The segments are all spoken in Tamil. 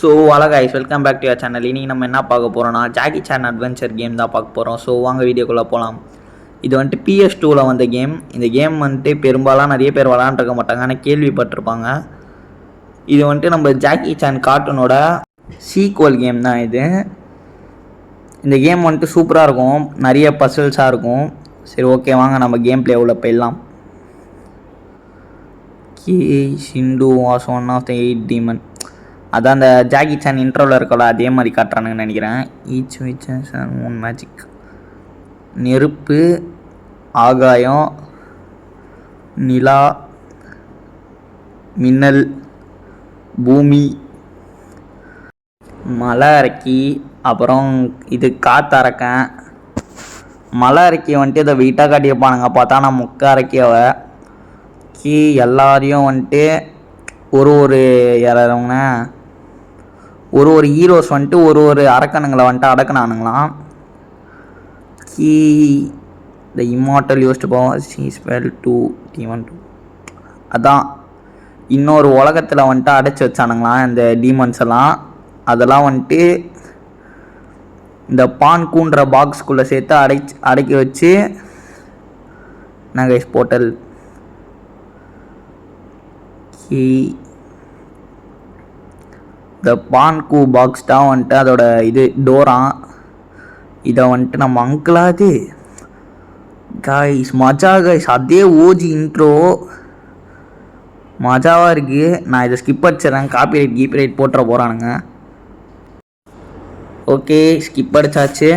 So hello guys, welcome back to your channel. இன்றைக்கி நம்ம என்ன பார்க்க போகிறோம்னா ஜாக்கி சான் அட்வென்ச்சர் கேம் தான் பார்க்க போகிறோம். ஸோ வாங்க வீடியோக்குள்ளே போகலாம். இது வந்துட்டு PS2ல் வந்த கேம். இந்த கேம் வந்துட்டு பெரும்பாலும் நிறைய பேர் விளாண்டுருக்க மாட்டாங்க, ஆனால் கேள்விப்பட்டிருப்பாங்க. இது வந்துட்டு நம்ம ஜாக்கி சான் கார்ட்டூனோட சீக்வல் கேம் தான் இது. இந்த கேம் வந்துட்டு சூப்பராக இருக்கும், நிறைய பசில்ஸாக இருக்கும். சரி ஓகே, வாங்க நம்ம கேம் பிளே உள்ள போயிடலாம். Shendu was one of the 8 demon. அதான் அந்த ஜாக்கி சான் இன்ட்ரோவில் இருக்கல, அதே மாதிரி காட்டுறானுங்கன்னு நினைக்கிறேன். Each which Moon magic. நெருப்பு, ஆகாயம், நிலா, மின்னல், பூமி, மலை அரைக்கி, அப்புறம் இது காற்றரைக்கேன். மலை அரைக்கி வந்துட்டு இதை வெயிட்டாக காட்டியிருப்பானுங்க, பார்த்தா நான் முக்க அரைக்கியவ எல்லாரையும் வந்துட்டு ஒரு யாராவங்க ஒரு ஹீரோஸ் வந்துட்டு ஒரு அரக்கனுங்களை வந்துட்டு அடக்கினானுங்களாம். The immortal used power spell 2 T1 2. அதான் இன்னொரு உலகத்தில் வந்துட்டு அடைச்சி வச்சானுங்களாம் இந்த டீமன்ஸ் எல்லாம். அதெல்லாம் வந்துட்டு இந்த பான்கூன்ற பாக்ஸ்குள்ளே சேர்த்து அடக்கி வச்சு நகைஸ் போர்ட்டல். இந்த பான்கூ பாக்ஸ் தான் வந்துட்டு அதோட இது டோரா. இதை வந்துட்டு நம்ம அங்கிளாது கைஸ் மஜா கைஸ், அதே ஓஜி இன்ட்ரோ மஜாவாக இருக்குது. நான் இதை ஸ்கிப் அடிச்சிடறேன், கீப்ரைட் போட்டுற போகிறானுங்க. ஓகே, ஸ்கிப் அடிச்சாச்சு.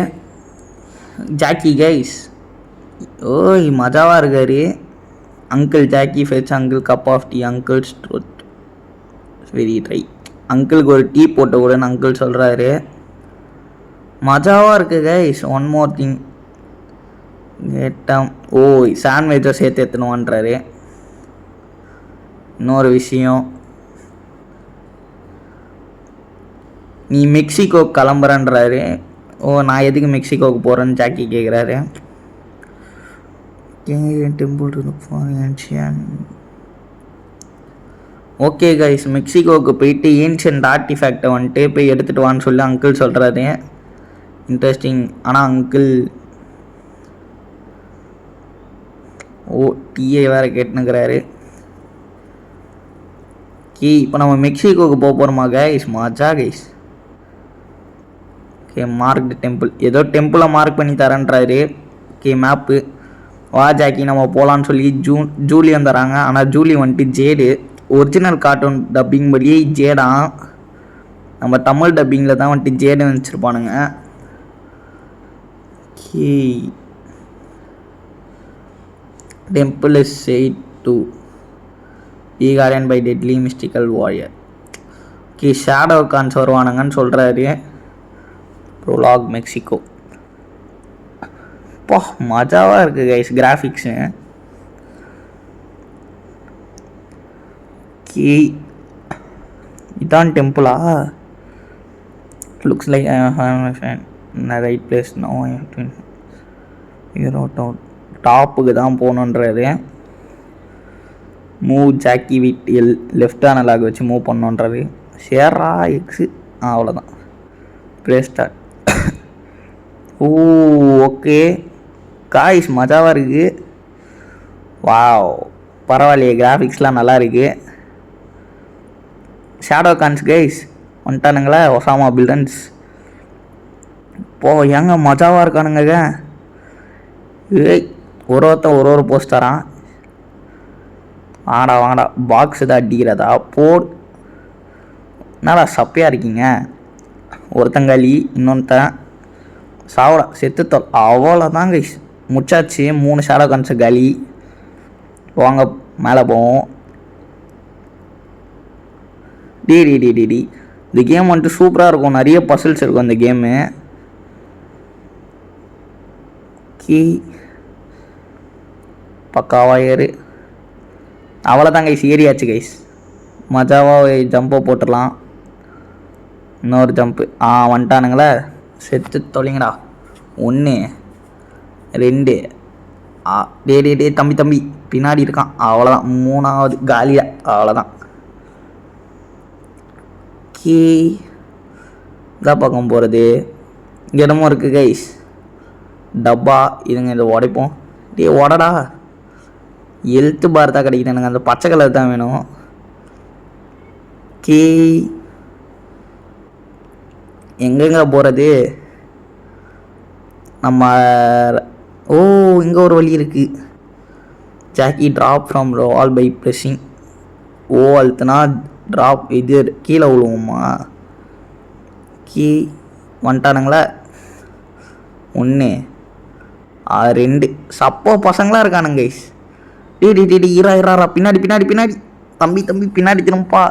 ஜாக்கி கைஸ் ஓய் மஜாவாக இருக்காரு. Uncle Jackie fetch uncle cup of tea uncle's throat very dry. அங்கிளுக்கு ஒரு டீ போட்ட கூடன்னு அங்கிள் சொல்கிறாரு. மஜாவாக இருக்குது கைஸ். ஒன் மோர் திங் கேட்டாம். ஓ சாண்ட்விச்சை சேர்த்து எத்தணுன்றாரு. இன்னொரு விஷயம், நீ மெக்சிகோ கிளம்புறன்றாரு. ஓ நான் எதுக்கு மெக்சிகோவுக்கு போகிறேன்னு ஜாக்கி கேட்குறாரு. ஓகே கைஸ், மெக்சிகோவுக்கு போயிட்டு ஏன்ஷியன்ட் ஆர்டிஃபேக்டை வந்துட்டு போய் எடுத்துகிட்டு வான்னு சொல்லி அங்கிள் சொல்கிறாரு. இன்ட்ரெஸ்டிங். ஆனால் அங்கிள் டீயை வேறு கேட்டுனுக்கிறாரு. இப்போ நம்ம மெக்சிகோவுக்கு போக போகிறோமா கைஸ்? மஜா கைஸ். Okay, marked temple. ஏதோ டெம்பிளை மார்க் பண்ணி தரேன்றாரு. Okay, map. வா ஜாக்கி நம்ம போகலான்னு சொல்லி ஜூலி வந்துடுறாங்க. ஆனால் ஜூலி வந்துட்டு ஜேடு. ஒரிஜினல் கார்ட்டூன் டப்பிங் படி ஜேடான், நம்ம தமிழ் டப்பிங்கில் தான் வந்துட்டு ஜேடு வச்சுருப்பானுங்க. Temple is said to be guarded by deadly mystical warrior. Okay, shadow khans வருவானுங்கன்னு சொல்கிறாரு. Prologue Mexico. பா மஜாவாக இருக்குது கைஸ் கிராஃபிக்ஸு. இதான் டெம்பிளா? Looks like right place. No டாப்புக்கு தான் போகணுன்றாரு. Move Jackie with left analog வச்சு மூவ் பண்ணணுன்றாரு. ஷேரா எக்ஸு அவ்வளோதான். Play start. Oh okay guys, மஜாவாக இருக்குது. வாவ் பரவாயில்லையே, கிராஃபிக்ஸ்லாம் நல்லா இருக்குது. ஷேடோ கான்ஸ் கைஸ் வந்துட்டானுங்களா, ஒசாமா பில்டன்ஸ். இப்போ எங்க மஜாவாக இருக்கானுங்க. ஏய் ஒருத்தன் ஒரு போஸ்ட் தரான். வாங்கடா பாக்ஸ் தான் அடிக்கிறதா போட். என்னடா சப்பையாக இருக்கீங்க. ஒருத்தங்காலி, இன்னொருத்தன் சாவடா செத்துத்தோல். அவ்வளோதான் கைஸ், முச்சாச்சு. 3 ஷேடோ கான்ஸ் காலி. வாங்க மேலே போவோம். டி இந்த கேம் வந்துட்டு சூப்பராக இருக்கும், நிறைய பசில்ஸ் இருக்கும் இந்த கேமு. பக்காவாக ஏறு. அவ்வளோதான் கைஸ், ஏரியாச்சு கைஸ். மஜாவாக ஜம்பை போட்டுடலாம். இன்னொரு ஜம்ப்பு. வந்துட்டானுங்களே, செத்து தொலைங்கடா. 1 2 டே தம்பி பின்னாடி இருக்கான். அவ்வளோதான். 3வது காலியா. அவ்வளோதான். இதான் பக்கம் போகிறது. இங்கே இடமும் இருக்குது கைஸ். டப்பா இதுங்க, இதை உடைப்போம். டே உடடா, ஹெல்த்து பார் தான் கிடைக்குது எனக்கு. அந்த பச்சை கலர் தான் வேணும். கே எங்கெங்க போகிறது நம்ம? ஓ, இங்கே ஒரு வழி இருக்குது. Jackie drop from wall by pressing. Oh அழுத்துனா ட்ராப் இது கீழே விழுவோமா? கீ வந்துட்டானுங்களா? 1 2 சப்போ பசங்களாக இருக்கானுங்க கைஸ். டி இரா பின்னாடி பின்னாடி பின்னாடி. தம்பி பின்னாடி திரும்பப்பா.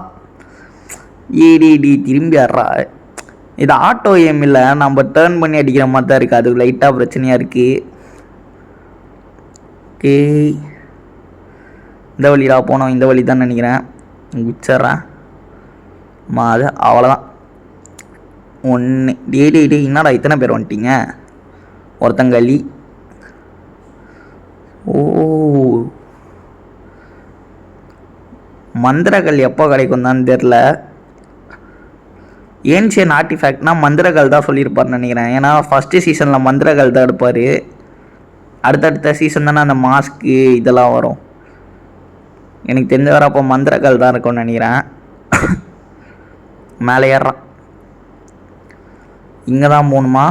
டி திரும்பி ஆடுறா. இது ஆட்டோ ஏம் இல்லை, நம்ம டேர்ன் பண்ணி அடிக்கிற மாதிரி தான் இருக்குது. அது லைட்டாக பிரச்சனையாக இருக்குது. ஓகே, இந்த வழிடா போனோம். இந்த வழி தான் நினைக்கிறேன். குச்சிட்றேன் அது அவ்வளோதான். 1 டே என்னடா இத்தனை பேர் வந்துட்டீங்க? ஒருத்தங்களி. ஓ, மந்திரக்கல் எப்போ கிடைக்கும் தான் தெரில. ஏன்ஷியன் ஆர்டிஃபேக்ட்னா மந்திரக்கல் தான் சொல்லியிருப்பார்னு நினைக்கிறேன். ஏன்னா ஃபஸ்ட்டு சீசனில் மந்திரக்கல் தான் எடுப்பார். அடுத்தடுத்த சீசன் தானே அந்த மாஸ்க்கு இதெல்லாம் வரும். எனக்கு தெரிஞ்ச வர அப்போ மந்திரக்கல் தான் இருக்கும்னு நினைக்கிறேன். மேலே ஏறான். இங்கே தான் போகணுமா?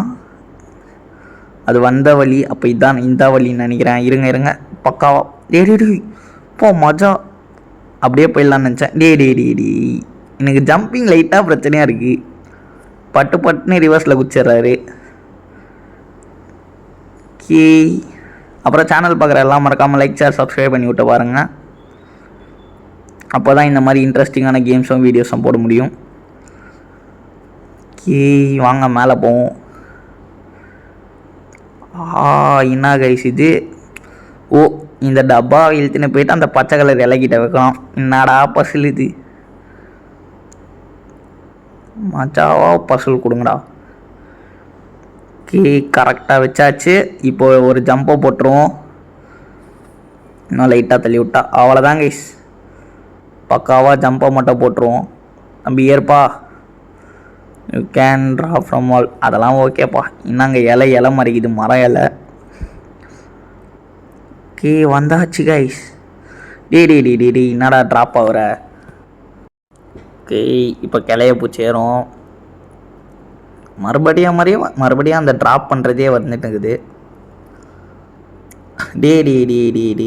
அது வந்த வழி. அப்போ இதுதான் இந்த வழின்னு நினைக்கிறேன். இருங்க பக்காவா. டே போ மஜா. அப்படியே போயிடலான்னு நினச்சேன். டே எனக்கு ஜம்பிங் லைட்டாக பிரச்சனையாக இருக்குது. பட்டுன்னு ரிவர்ஸில் குச்சிட்றாரு. கீ அப்புறம் சேனல் பார்க்குற எல்லாம் மறக்காமல் லைக் ஷேர் சப்ஸ்கிரைப் பண்ணி விட்டு பாருங்கள். அப்போ தான் இந்த மாதிரி இன்ட்ரெஸ்டிங்கான கேம்ஸும் வீடியோஸும் போட முடியும். கீ வாங்க மேலே போவோம். என்ன கைஸ் இது? ஓ, இந்த டப்பா இழுத்துன்னு போயிட்டு அந்த பச்சை கலர் இலக்கிட்ட வைக்கலாம். என்னடா பசில் இது? மச்சாவா பசுல் கொடுங்கடா. கீ கரெக்டாக வச்சாச்சு. இப்போ ஒரு ஜம்பை போட்டுருவோம். இன்னும் லைட்டாக தள்ளி விட்டா அவ்வளோதான் கைஸ். பக்காவாக ஜம்பை மட்டும் போட்டுருவோம். தம்பி ஏற்பா. யூ கேன் ட்ராப் ஃப்ரம் வால். அதெல்லாம் ஓகேப்பா. இன்னங்க இலை மறைக்குது, மரம் இலை. கீ வந்தாச்சு கைஸ். டே என்னடா ட்ராப் ஆகுற? ஓகே, இப்போ கிளைய பூச்சேரும். மறுபடியும் அந்த ட்ராப் பண்ணுறதே வந்துட்டு இருக்குது. டே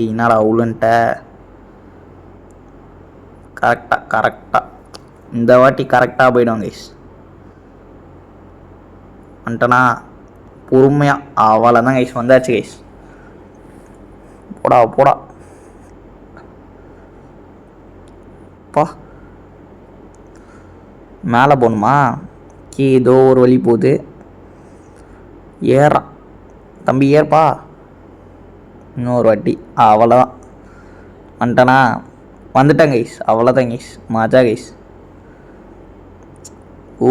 என்னடா உளுன்ட்ட? கரெக்டாக இந்த வாட்டி கரெக்டாக போய்டும் கைஸ். வந்துட்டனா பொறுமையாக. அவ்வளோதான் கைஸ், வந்தாச்சு கைஸ். போடா பா. மேலே போகணுமா? கீ ஏதோ ஒரு வழி போகுது. ஏறான் தம்பி, ஏற்பா. இன்னொரு வாட்டி. அவ்வளோதான் வந்துட்டனா? வந்துட்டேன் கைஸ். அவ்வளோதான் கைஸ், மஜா கைஸ். ஓ,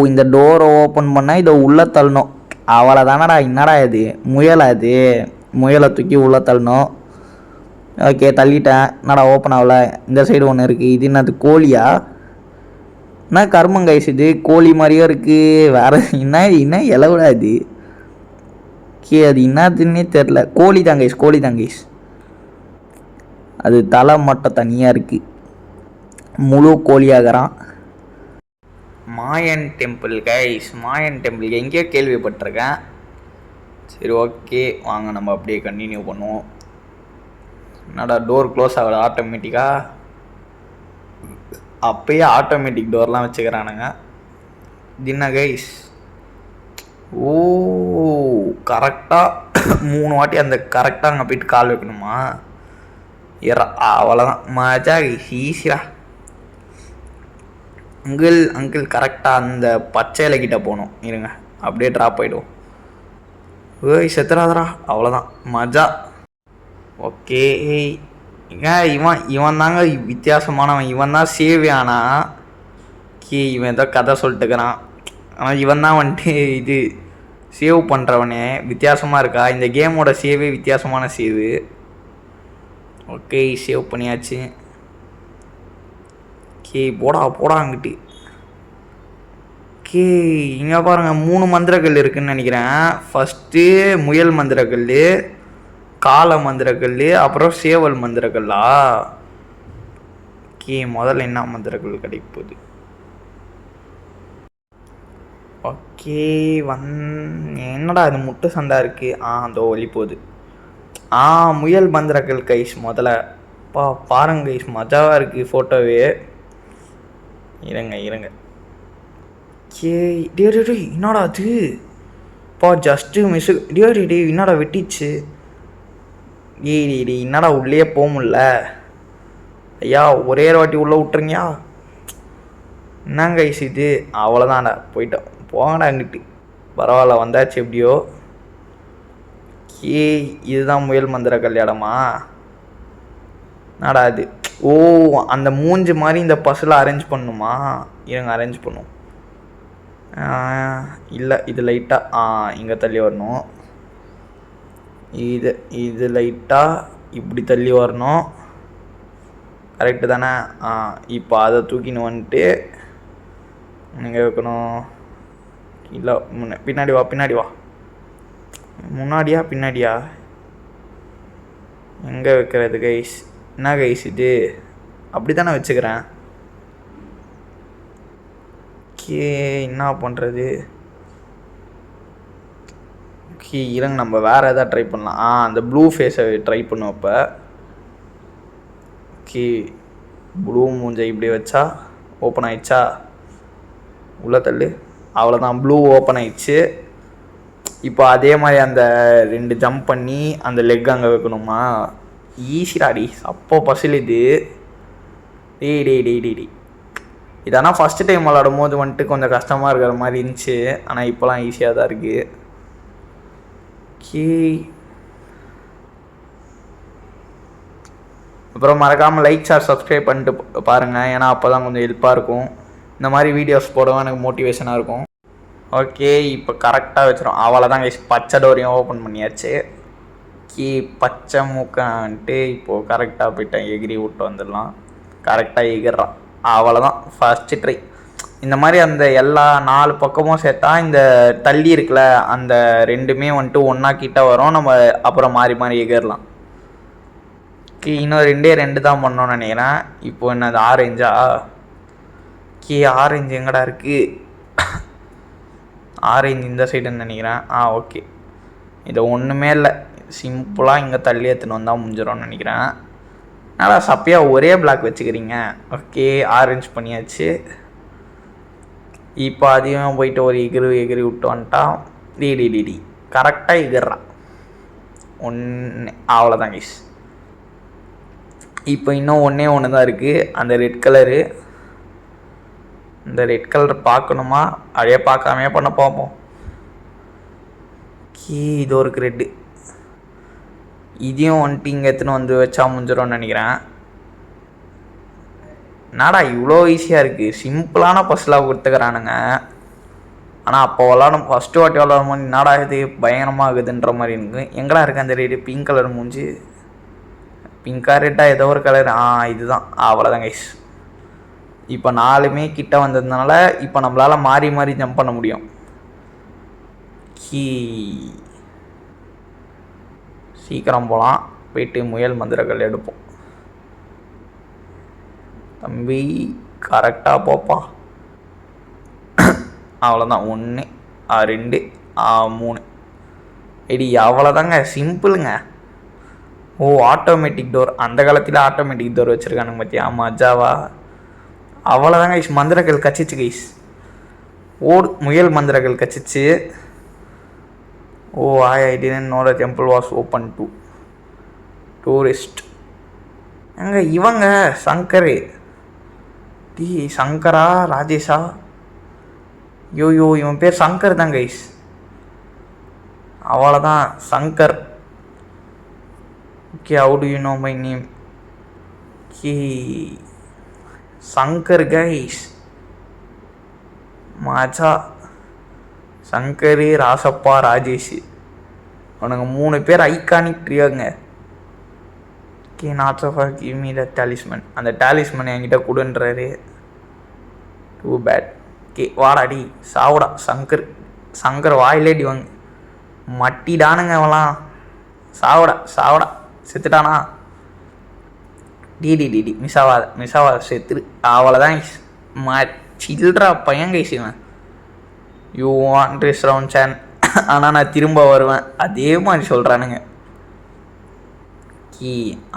இந்த டோரை ஓப்பன் பண்ணால் இதை உள்ளே தள்ளணும். அவ்வளோதானடா. என்னடா இது முயலா? இது முயலை தூக்கி உள்ளே தள்ளணும். ஓகே, தள்ளிட்டேன். என்னடா ஓப்பன் ஆகல? இந்த சைடு ஒன்று இருக்குது. இது என்னது கோழியா? என்ன கருமங்கைஸ் இது? கோழி மாதிரியும் இருக்குது. வேறு என்ன இலவிடா இது? அது என்னதுன்னே தெரில. கோழி தாங்கைஸ். அது தலை மட்டும் தனியாக இருக்குது. முழு கோழியாகிறான். மாயன் டெம்பிள் கைஸ். மாயன் டெம்பிள் எங்கேயோ கேள்விப்பட்டிருக்கேன். சரி ஓகே, வாங்க நம்ம அப்படியே கண்டினியூ பண்ணுவோம். என்னடா டோர் க்ளோஸ் ஆகுது ஆட்டோமேட்டிக்காக? அப்பயே ஆட்டோமேட்டிக் டோர்லாம் வச்சுக்கிறானுங்க. தின்ன கைஸ். ஓ, கரெக்டாக 3 வாட்டி அந்த கரெக்டாக அங்கே போயிட்டு கால் வைக்கணுமா? அவ்வளோதான் மஜா கைஸ், ஈஸியா. அங்கிள் கரெக்டாக அந்த பச்சை இலைக்கிட்ட போகணும். இருங்க, அப்படியே ட்ராப் ஆகிடும். ஓய் செத்துறாதரா. அவ்வளோதான் மஜா. ஓகே, இவன் தாங்க வித்தியாசமானவன். இவன் தான் சேவே. ஆனால் இவன் ஏதோ கதை சொல்லிட்டுக்கிறான். ஆனால் இவன் தான் வந்துட்டு இது சேவ் பண்ணுறவனே. வித்தியாசமாக இருக்கா இந்த கேமோட சேவே? வித்தியாசமான சேவு. ஓகே, சேவ் பண்ணியாச்சு. ஓகே, போடா அங்கிட்டு. ஓகே, இங்கே பாருங்கள் 3 மந்திரக்கல் இருக்குதுன்னு நினைக்கிறேன். ஃபஸ்ட்டு முயல் மந்திரக்கல், காளை மந்திரக்கல், அப்புறம் சேவல் மந்திரக்கல்லா. ஓகே, முதல்ல என்ன மந்திரக்கல் கிடைப்பது? ஓகே, என்னடா அது முட்டை சண்டா இருக்குது. அந்த ஒலி போகுது. முயல் மந்திரக்கல் கைஸ். முதல்ல பாருங்க கைஸ், மஜாவாக இருக்குது ஃபோட்டோவே. இருங்க. டே என்னடா அது? Just miss. டே என்னடா வெட்டிச்சு? டே என்னடா உள்ளே போக முடில? ஐயா ஒரே வாட்டி உள்ளே விட்டுருங்கயா. என்னங்க கைஸ் இது? அவ்வளோதான்டா, போயிட்டோம். போங்கடா அங்கிட்டு. பரவாயில்ல, வந்தாச்சு எப்படியோ. இதுதான் முயல் மந்திர கல்யாணமா? என்னடா அது? அந்த மூஞ்சி மாதிரி இந்த பஸ்ஸில் அரேஞ்ச் பண்ணுமா? இருங்க, அரேஞ்ச் பண்ணும். இல்லை, இது லைட்டாக இங்கே தள்ளி வரணும். இது லைட்டாக இப்படி தள்ளி வரணும். கரெக்டு தானே? இப்போ அதை தூக்கின்னு வந்துட்டு எங்கே வைக்கணும்? இல்லை, பின்னாடி வா. முன்னாடியா பின்னாடியா? எங்கே வைக்கிறது கைஸ்? என்ன கைஸ் இது? அப்படி தானே வச்சுக்கிறேன். என்ன பண்ணுறது? இருங்க, நம்ம வேறு எதாவது ட்ரை பண்ணலாம். அந்த ப்ளூ ஃபேஸை ட்ரை பண்ணுவோம் இப்போ. ப்ளூ மூஞ்சை இப்படி வச்சா ஓப்பன் ஆயிடுச்சா? உள்ள தள்ளு. அவ்வளோதான், ப்ளூ ஓப்பன் ஆயிடுச்சு. இப்போ அதே மாதிரி அந்த 2 ஜம்ப் பண்ணி அந்த லெக் அங்கே வைக்கணுமா? ஈஸிடாடி. அப்போ பசில் இது. டேய் இதனால் ஃபஸ்ட்டு டைம் விளாடும் போது வந்துட்டு கொஞ்சம் கஷ்டமாக இருக்கிற மாதிரி இருந்துச்சு. ஆனால் இப்போலாம் ஈஸியாக தான் இருக்குது. அப்புறம் மறக்காமல் லைக் ஷேர் சப்ஸ்கிரைப் பண்ணிட்டு பாருங்கள். ஏன்னா அப்போ தான் கொஞ்சம் ஹெல்ப்பாக இருக்கும். இந்த மாதிரி வீடியோஸ் போடவும் எனக்கு மோட்டிவேஷனாக இருக்கும். ஓகே, இப்போ கரெக்டாக வச்சிடும். அவ்வளோதான் கைஸ், பச்சை டோரையும் ஓப்பன் பண்ணியாச்சு. பச்சை மூக்கான்ட்டு இப்போது கரெக்டாக போயிட்டேன். எகிரி விட்டு வந்துடலாம். கரெக்டாக எகிர்றான். அவ்வளோதான், ஃபஸ்ட்டு ட்ரை. இந்த மாதிரி அந்த எல்லா 4 பக்கமும் சேர்த்தா இந்த தள்ளி இருக்குல்ல, அந்த 2மே வந்துட்டு ஒன்றா கிட்ட வரும். நம்ம அப்புறம் மாறி எகிரலாம். இன்னும் 2 தான் பண்ணோன்னு நினைக்கிறேன். இப்போ என்னது ஆரஞ்சா? ஆரஞ்சு எங்கடா இருக்குது? ஆரஞ்சு இந்த சைடுன்னு நினைக்கிறேன். ஓகே, இது ஒன்றுமே இல்லை. சிம்பிளாக இங்கே தள்ளி எடுத்துன்னு வந்தால் முடிஞ்சிடும்னு நினைக்கிறேன். நல்லா சப்பையாக ஒரே பிளாக் வச்சுக்கிறீங்க. ஓகே, ஆரஞ்சு பண்ணியாச்சு. இப்போ அதையும் போயிட்டு ஒரு எகிரி விட்டு வந்துட்டான். டி கரெக்டாக எகிர்றான். அவ்வளோதான் கைஸ். இப்போ இன்னும் ஒன்று தான் இருக்குது. அந்த ரெட் கலரு. இந்த ரெட் கலர் பார்க்கணுமா? அப்படியே பார்க்காமே பண்ண பார்ப்போம். இது ஒரு ரெட்டு. இதையும் வந்துட்டு இங்கே எடுத்துன்னு வந்து வச்சா முடிஞ்சிடும்னு நினைக்கிறேன். என்னடா இவ்வளோ ஈஸியாக இருக்குது? சிம்பிளான பஸ்ஸில் கொடுத்துக்கிறானுங்க. ஆனால் அப்போ ஃபஸ்ட்டு வாட்டி விளாடும் போது என்னடா இது பயங்கரமாக ஆகுதுன்ற மாதிரி இருக்குது. எங்கடா இருக்குது அந்த ரெட்டு? பிங்க் கலர் மூஞ்சி. பிங்கா ரெட்டாக ஏதோ ஒரு கலர். இதுதான். அவ்வளோதான் கைஸ். இப்போ 4மே கிட்ட வந்ததுனால இப்போ நம்மளால் மாறி ஜம்ப் பண்ண முடியும். சீக்கிரம் போகலாம். போயிட்டு முயல் மந்திரங்கள் எடுப்போம். தம்பி கரெக்டாக போப்பா. அவ்வளோதான். 1 2 3 அவ்வளோதாங்க, சிம்பிளுங்க. Automatic door. அந்த காலத்தில் ஆட்டோமேட்டிக் டோர் வச்சுருக்கானுங்க பற்றி. மஜாவா? அவ்வளோதாங்க கைஸ். மந்திரங்கள் கச்சிச்சு கைஸ். முயல் மந்திரங்கள் கச்சிச்சு. I didn't know the temple was open to tourist. இவங்க சங்கர். சங்கரா ராஜேஷா? இவன் பேர் சங்கர் தான் கைஸ். அவ்வளோதான், Shankar. Okay, how do you know my name? Shankar guys. மஜா. சங்கர், ராசப்பா, ராஜேஷ். அவனுங்க 3 பேர் ஐகானிக் ட்ரியோங்க. Not so far give me the talisman. அந்த டாலிஸ்மன் என்கிட்ட கொடுன்றாரு. Too bad. ஓகே வாடாடி சாவுடா சங்கர் வாயிலே அடி வாங்க மட்டிடானுங்க அவன்லாம். சாவுடா செத்துட்டானா? டி மிஸ் ஆகாத செத்துரு. அவ்வளோதான் சில்ட்ரா பையன் கைஸ் இவன். யூ வாண்ட் திஸ் ரவுண்ட் சேன், ஆனால் நான் திரும்ப வருவேன் அதே மாதிரி சொல்கிறானுங்க.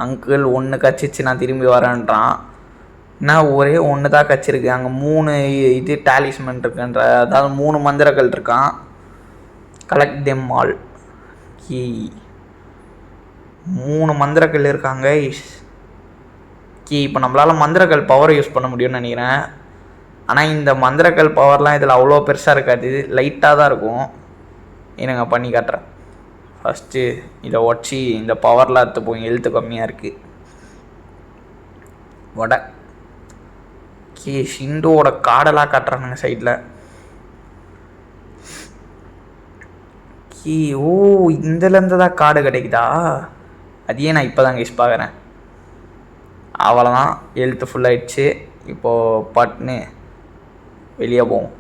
அங்கிள் ஒன்று கச்சிச்சு நான் திரும்பி வரேன்றான். நான் ஒரே ஒன்று தான் கச்சிருக்கு. அங்கே 3 இது டாலிஸ்மெண்ட் இருக்குன்ற, அதாவது 3 மந்திரங்கள் இருக்கான். Collect them all. 3 மந்திரங்கள் இருக்காங்க. இப்போ நம்மளால் மந்திரங்கள் பவர் யூஸ் பண்ண முடியும்னு நினைக்கிறேன். ஆனால் இந்த மந்திரங்கள் பவர்லாம் இதில் அவ்வளோ பெருசாக இருக்காது, லைட்டாக தான் இருக்கும். என்னங்க பண்ணி காட்டுறேன். ஃபஸ்ட்டு இதை உடச்சி இந்த பவர்லாம் எடுத்து போய் எழுத்து கம்மியாக இருக்குது. வடை ஷிண்டோட காடெல்லாம் காட்டுறானுங்க சைடில். ஓ இதுலேருந்து தான் காடு கிடைக்குதா? அதையே நான் இப்போ தான் கைஸ் பார்க்குறேன். அவ்வளோதான், எழுத்து ஃபுல்லாகிடுச்சு. இப்போது பட்னு வெளியே போவோம்.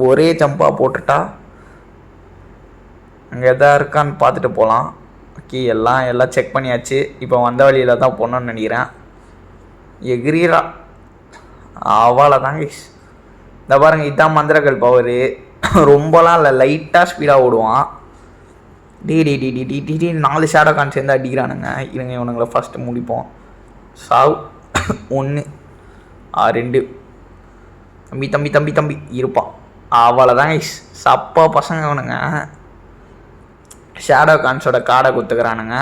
ஒரே ஜம்பாக போட்டுட்டா அங்கே எதா இருக்கான்னு பார்த்துட்டு போகலாம். ஓகே எல்லாம் செக் பண்ணியாச்சு. இப்போ வந்த வழியில் தான் போகணுன்னு நினைக்கிறேன். எகிரீரா அவ்வளோதான் கைஸ். இந்த பாருங்கள், இதுதான் மந்திரங்கள் பவரு. ரொம்பலாம் இல்லை, லைட்டாக ஸ்பீடாக ஓடுவான். டி 4 ஷேடோ கான் சேர்ந்து அடிக்கிறானுங்க. இருங்க இவனுங்களை ஃபஸ்ட்டு முடிப்போம். சாவ் 1 2 தம்பி இருப்பான். அவ்வளோதான் கைஸ். சப்பா பசங்க இவனுங்க. ஷேடோ கான்ஸோட காடை குத்துக்கிறானுங்க.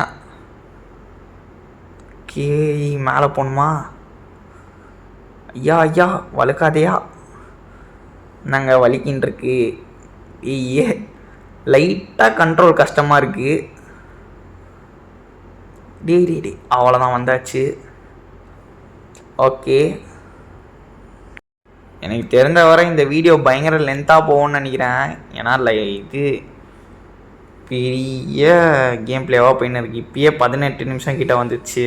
கே மேலே போகணுமா? ஐயா வலுக்காதையா? நாங்கள் வலிக்கின்னு இருக்கு. ஏ லைட்டாக கண்ட்ரோல் கஷ்டமாக இருக்குது. டி அவ்வளோதான் வந்தாச்சு. ஓகே, எனக்கு தெரிஞ்ச வரை இந்த வீடியோ பயங்கர லென்த்தாக போகும்னு நினைக்கிறேன். ஏன்னா இது பெரிய கேம் பிளேவாக போயின்னு இருக்குது. இப்பயே 18 நிமிஷம் கிட்டே வந்துச்சு.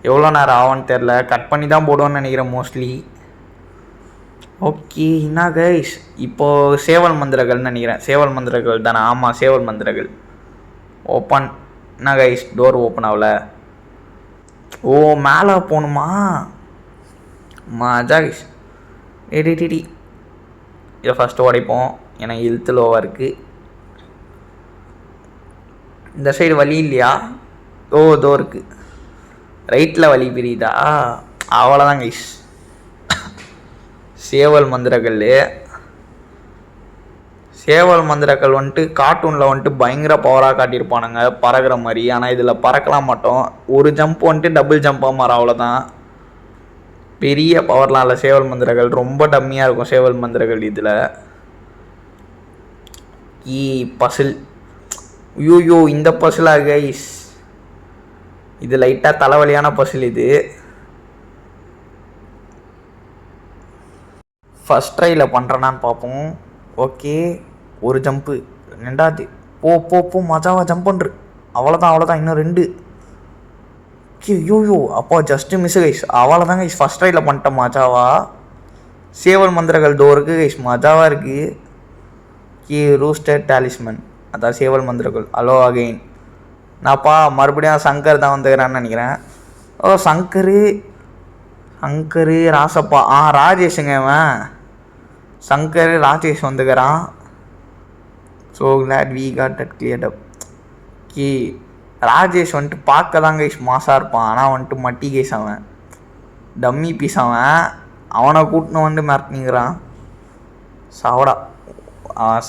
எவ்வளோ நேரம் ஆகும்னு தெரில. கட் பண்ணி தான் போடுவோன்னு நினைக்கிறேன் மோஸ்ட்லி. ஓகே என்ன கைஸ், இப்போது சேவல் மந்திரங்கள்னு நினைக்கிறேன். சேவல் மந்திரங்கள் தானே? ஆமாம் சேவல் மந்திரங்கள். ஓப்பன். என்ன கைஸ் டோர் ஓப்பன் ஆகல? ஓ மேலே போகணுமா? மஜா கைஸ். டி இதை ஃபஸ்ட்டு உடைப்போம். ஏன்னா இழுத்து லோவாக இருக்குது. இந்த சைடு வழி இல்லையா? ஓ தோ இருக்குது. ரைட்டில் வழி பிரியுதா? அவ்வளோதான் கைஸ். சேவல் மந்திரங்கள் வந்துட்டு கார்ட்டூனில் வந்துட்டு பயங்கர பவராக காட்டியிருப்பானுங்க, பறக்கிற மாதிரி. ஆனால் இதில் பறக்கலாம் மாட்டோம். ஒரு ஜம்ப் வந்துட்டு டபுள் ஜம்ப்பாக மாறும், அவ்வளோதான். பெரிய பவர்லாம் இல்லை. சேவல் மந்திரங்கள் ரொம்ப டம்மியாக இருக்கும். சேவல் மந்திரங்கள் இதில் பசில். ஐயோ இந்த பசிலாக கைஸ், இது லைட்டாக தலைவலியான பசில். இது ஃபஸ்ட் ட்ரையில் பண்ணுறேன்னான்னு பார்ப்போம். ஓகே ஒரு ஜம்ப்பு, 2வது போ மஜாவாக ஜம்ப் பண்ணுறு. அவ்வளோதான் இன்னும் 2. ஐயோ அப்போ ஜஸ்ட்டு மிஸ் கைஸ். அவ்வளோதான் கைஸ், ஃபஸ்ட் ட்ரையில் பண்ணிட்டேன் மஜாவா. சேவல் மந்திரங்கள் தோருக்கு கைஸ் மஜாவாக இருக்குது. ரூஸ்டர் டாலிஸ்மன், அதான் சேவல் மந்திரங்கள். Hello again. நான்ப்பா மறுபடியும் சங்கர் தான் வந்துக்கிறான்னு நினைக்கிறேன். ஓ சங்கர் ராசப்பா. ராஜேஷுங்க இவன். சங்கர் ராஜேஷ் வந்துக்கிறான். So glad we got that cleared up. Rajesh வந்துட்டு பார்க்க தான் கைஸ் மாசாக இருப்பான். ஆனால் வந்துட்டு மட்டி கைஸ் அவன் டம்மி பீஸ். அவனை கூட்டின்னு வந்து மிரட்டினுங்கிறான். சாவடா.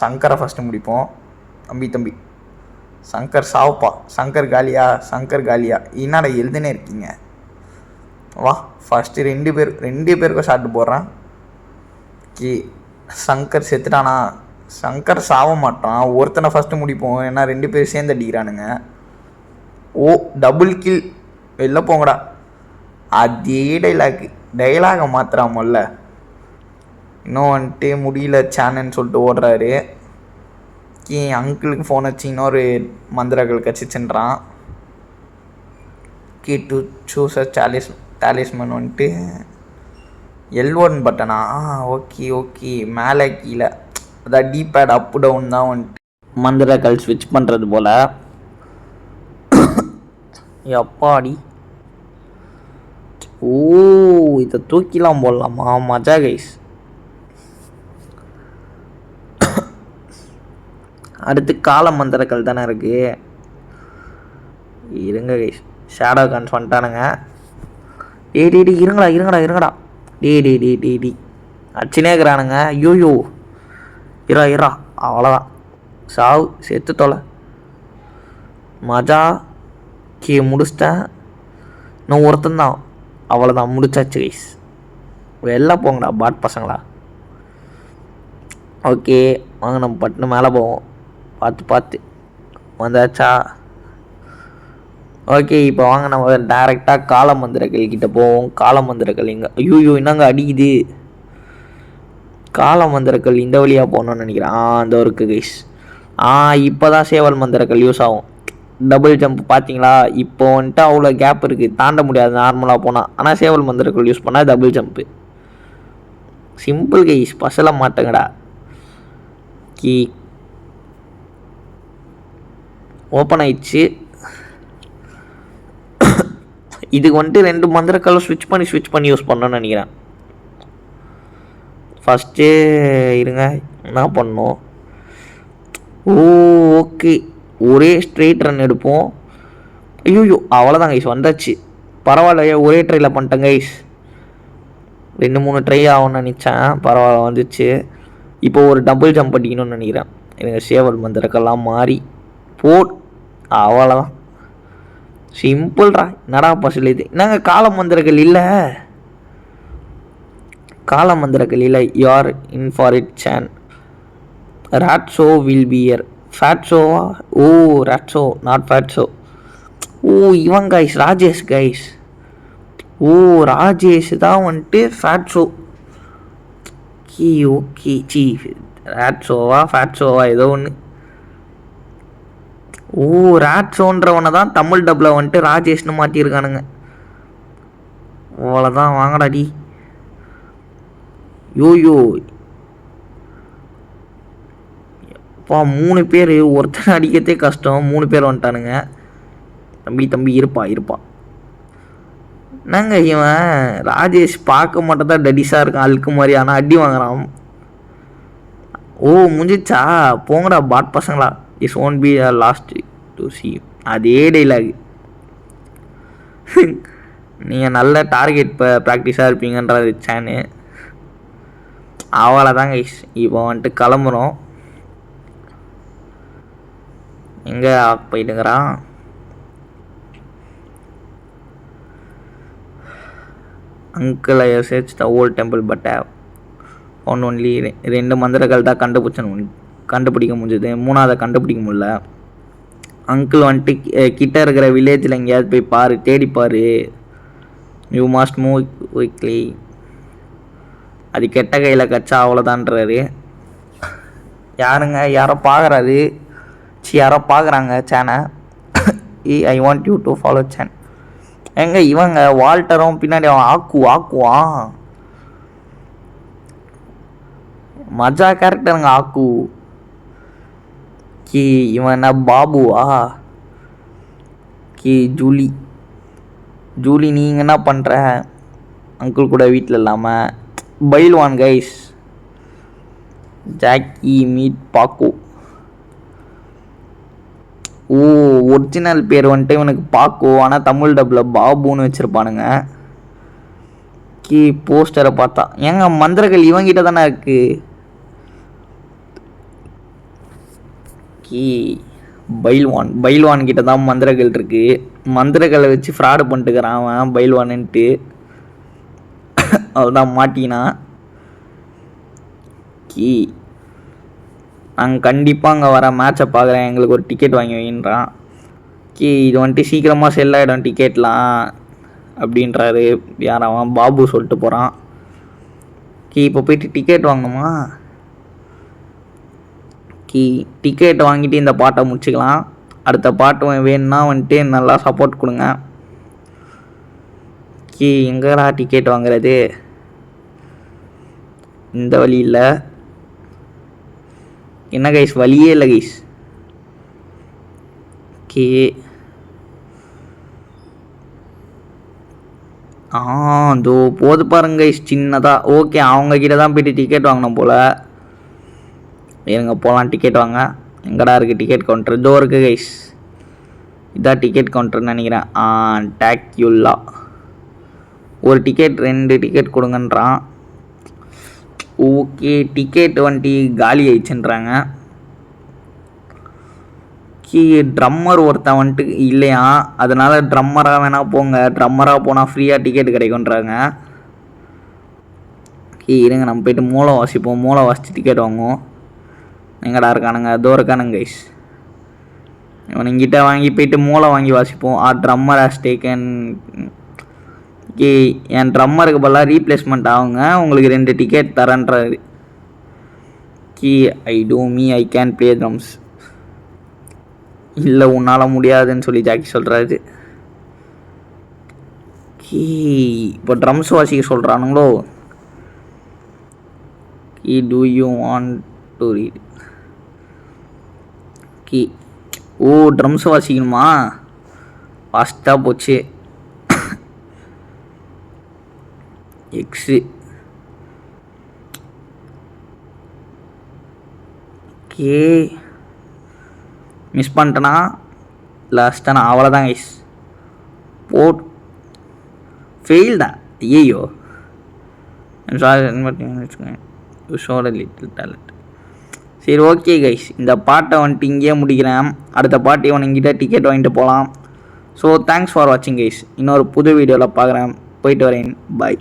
சங்கரை ஃபஸ்ட்டு முடிப்போம். தம்பி சங்கர் சாவுப்பா. சங்கர் காலியா? என்னடா எழுதுனே இருக்கீங்க? வா ஃபஸ்ட்டு 2 பேருக்கும் ஷாட்டு போடுறான். சங்கர் செத்துட்டானா? சங்கர் சாவ மாட்டான். ஒருத்தனை ஃபஸ்ட்டு முடிப்போம். ஏன்னா 2 பேர் சேர்ந்து அடிக்கிறானுங்க. ஓ டபுள் கில். வெளில போங்கடா. அதே டைலாகை மாத்திராமல்ல. இன்னும் வந்துட்டு முடியல சேனன்னு சொல்லிட்டு ஓடுறாரு. அங்கிளுக்கு ஃபோன் வச்சு இன்னொரு மந்திரங்கள் கச்சிச்சுன்றான். டு சூஸ் அ டாலிஸ்மன் வந்துட்டு L1 பட்டனா? ஓகே ஓகே, மேலே கீழே, அதான் டிபேட் அப் டவுன் தான் வந்துட்டு மந்திரக்கல் ஸ்விட்ச் பண்ணுறது போல். எப்பாடி, ஓ இதை தூக்கிலாம் போடலாமா? மஜா கைஸ். அடுத்து கால மந்திரக்கல் தானே இருக்குது. இருங்க கைஸ், ஷேடோ கான்ஸ் வந்துட்டானுங்க. டே இருங்கடா. டே அடிச்சுனே இருக்கிறானுங்க. ஐயோ இரா அவ்வளோதான், சாவு, செத்து தொலை. மஜா கே முடிச்சிட்டேன். இன்னும் ஒருத்தந்தான், அவ்வளோதான், முடிச்சாச்சு கைஸ். வெளில போங்கடா பாட் பசங்களா. ஓகே வாங்க, நம்ம பட்டுன்னு மேலே போவோம். பார்த்து வந்தாச்சா? ஓகே, இப்போ வாங்க நம்ம டேரெக்டாக காலமந்திரக்கல் கிட்டே போவோம். காலமந்திரக்கல் இங்கே, ஐயோ என்னங்க அடிக்குது. காலமந்திரக்கல் இந்த வழியாக போகணுன்னு நினைக்கிறேன். அந்த ஒர்க்கு கைஸ். இப்போ தான் சேவல் மந்திரக்கல் யூஸ் ஆகும். டபுள் ஜம்ப் பார்த்தீங்களா? இப்போ வந்துட்டு அவ்வளோ கேப் இருக்குது, தாண்ட முடியாது நார்மலாக போனால். ஆனால் சேவல் மந்திரக்கல் யூஸ் பண்ணால் டபுள் ஜம்ப்பு. சிம்பிள் கைஸ், பசல மாட்டேங்கடா. கீ ஓப்பன் ஆயிடுச்சு. இதுக்கு வந்துட்டு 2 மந்திரக்கல்லும் ஸ்விட்ச் பண்ணி யூஸ் பண்ணணும்னு நினைக்கிறேன். ஃபஸ்ட்டு இருங்க, என்ன பண்ணோம்? ஓகே, ஒரே ஸ்ட்ரெயிட் ரன் எடுப்போம். ஐயோ அவ்வளோதான் கைஸ், வந்தாச்சு. பரவாயில்லையே, ஒரே ட்ரையில் பண்ணிட்டேன் கைஸ். 2-3 ட்ரை ஆகும்னு நினச்சேன், பரவாயில்ல வந்துச்சு. இப்போ ஒரு டபுள் ஜம்ப் அடிக்கணும்னு நினைக்கிறேன். எனக்கு சேவல் மந்திரக்கெல்லாம் மாறி போட், அவ்வளோதான். சிம்பிள்ரா, என்னடா பசில் இது. என்னங்க கால மந்திரக்கல் இல்லை, கால மந்திரக்கல் இல்லை. You're in for it Chan. Rat show will be here. Fat ஷோவா? Oh rat show, not fat show. Oh இவன் guys, Rajesh guys. Oh Rajesh தான் வந்துட்டு fat show. Okay see, rat ஷோவா ஃபேட் ஷோவா ஏதோ ஒன்று. ஓ ராட் ஷோன்றவனை தான் தமிழ் டப்பில் வந்துட்டு ராஜேஷ்னு மாற்றிருக்கானுங்க. அவ்வளோதான், வாங்கடாடி. யோயோ அப்பா, 3 பேர், ஒருத்தர் அடிக்கிறதே கஷ்டம், 3 பேர் வந்துட்டானுங்க. தம்பி இருப்பா. என்னங்க இவன் ராஜேஷ் பார்க்க மட்டும் தான் டடிஸாக இருக்கான், அழுக்கு மாதிரி, ஆனால் அடி வாங்குறான். ஓ முடிஞ்சிச்சா? போங்கடா பாட் பசங்களா. Is won't be last to C. அதே டைலாக். நீங்கள் நல்ல டார்கெட் ப்ராக்டிஸாக இருப்பீங்கன்றது சேனு. அவ்வளோதாங்க கைஸ், இப்போ வந்துட்டு கிளம்புறோம். எங்கே போயிட்டுங்கிறான்? Uncle I search the old temple but only 2 மந்திரங்கள் தான் கண்டுபிடிக்க முடிஞ்சது, 3ஆவதை கண்டுபிடிக்க முடியல. அங்கிள் வந்துட்டு கிட்ட இருக்கிற வில்லேஜில் எங்கேயாவது போய் பாரு, தேடிப்பார். You must move quickly. அது கெட்ட கையில் கச்சா அவ்வளோதான்றாரு. யாரோ பார்க்குறாரு. யாரோ பார்க்குறாங்க சேனை. I want you to follow Chan. எங்க இவங்க வால்டரும் பின்னாடி அவன் ஆக்குவான். மஜா கேரக்டருங்க ஆக்கு. கி இவன் என்ன பாபுவா? கி ஜூலி நீங்கள் என்ன பண்ணுற? அங்கிள் கூட வீட்டில் இல்லாமல். பைல்வான் கைஸ், ஜாக்கி மீட் பாக்கு. ஓ ஒரிஜினல் பேர் வந்துட்டு இவனுக்கு பாக்கு, ஆனால் தமிழ் டப்பில் பாபுன்னு வச்சுருப்பானுங்க. கீ போஸ்டரை பார்த்தா ஏங்க மந்திரங்கள் இவங்கிட்ட தானே இருக்கு. கீ பைல்வான் கிட்ட தான் மந்திரங்கள் இருக்கு. மந்திரங்களை வச்சு ஃப்ராடு பண்ணிட்டுக்கிறான் அவன் பைல்வான்ட்டு. அவதான் மாட்டினா. கீ நாங்கள் கண்டிப்பாக அங்கே வர மேட்சை பார்க்குறேன், எங்களுக்கு ஒரு டிக்கெட் வாங்கி வைன்றான். இது வந்துட்டு சீக்கிரமாக செல் ஆகிடும் டிக்கெட்லாம் அப்படின்றாரு. யார் அவன்? பாபு சொல்லிட்டு போகிறான். இப்போ போயிட்டு டிக்கெட் வாங்கணுமா? டிக்கெட் வாங்கிட்டு இந்த பாட்டை முடிச்சுக்கலாம். அடுத்த பாட்டு வேணும்னா வந்துட்டு நல்லா சப்போர்ட் கொடுங்க. எங்கடா டிக்கெட் வாங்குறது? இந்த வழி இல்லை. என்ன கைஸ், வழியே இல்லை கைஸ். ஓகே, இதோ போது பாருங்க கைஸ் சின்னதாக. ஓகே, அவங்கக்கிட்ட தான் போய்ட்டு டிக்கெட் வாங்கணும் போல். இருங்க போகலாம், டிக்கெட் வாங்க. எங்கடா இருக்குது டிக்கெட் கவுண்டர்? இதோ இருக்குது கைஸ், இதான் டிக்கெட் கவுண்டர்னு நினைக்கிறேன். டாக்யூலா ஒரு டிக்கெட் 2 டிக்கெட் கொடுங்கன்றான். ஓகே, டிக்கெட் வந்துட்டு காலி ஆயிடுச்சுன்றாங்க. ட்ரம்மர் ஒருத்தன் வந்துட்டு இல்லையா, அதனால் ட்ரம்மராக வேணால் போங்க, ட்ரம்மராக போனால் ஃப்ரீயாக டிக்கெட் கிடைக்குன்றாங்க. இருங்க நம்ம போய்ட்டு மூளை வாசிப்போம். மூளை வாசித்து டிக்கெட் வாங்குவோம். எங்கடா இருக்கானுங்க? அதோ இருக்கானுங்க கைஸ். இவனுங்கிட்ட வாங்கி போய்ட்டு மூளை வாங்கி வாசிப்போம். Drummer has taken. ஓகே, என் ட்ரம்மருக்கு பதிலாக ரீப்ளேஸ்மெண்ட் ஆகுங்க, உங்களுக்கு 2 டிக்கெட் தரேன்றாரு. I can play drums. இல்லை உன்னால் முடியாதுன்னு சொல்லி ஜாக்கி சொல்கிறாரு. இப்போ ட்ரம்ஸ் வாசிக்க சொல்கிறானுங்களோ. Do you want to read? Drums வாசிக்கணுமா? ஃபாஸ்ட்டாக போச்சு. எக்ஸு. ஓகே, மிஸ் பண்ணிட்டேனா? லாஸ்ட்டாக அவ்வளோதான் கைஸ். ஃபெயில்டா. ஐயோ, ஷோட லிட்டில் டேலண்ட். சரி ஓகே கைஸ், இந்த பாட்டை வந்துட்டு இங்கேயே முடிக்கிறேன். அடுத்த பாட்டு இவனுங்கிட்ட டிக்கெட் வாங்கிட்டு போகலாம். ஸோ தேங்க்ஸ் ஃபார் வாட்சிங் கைஸ். இன்னொரு புது வீடியோவில் பார்க்குறேன். போயிட்டு வரேன். பாய்.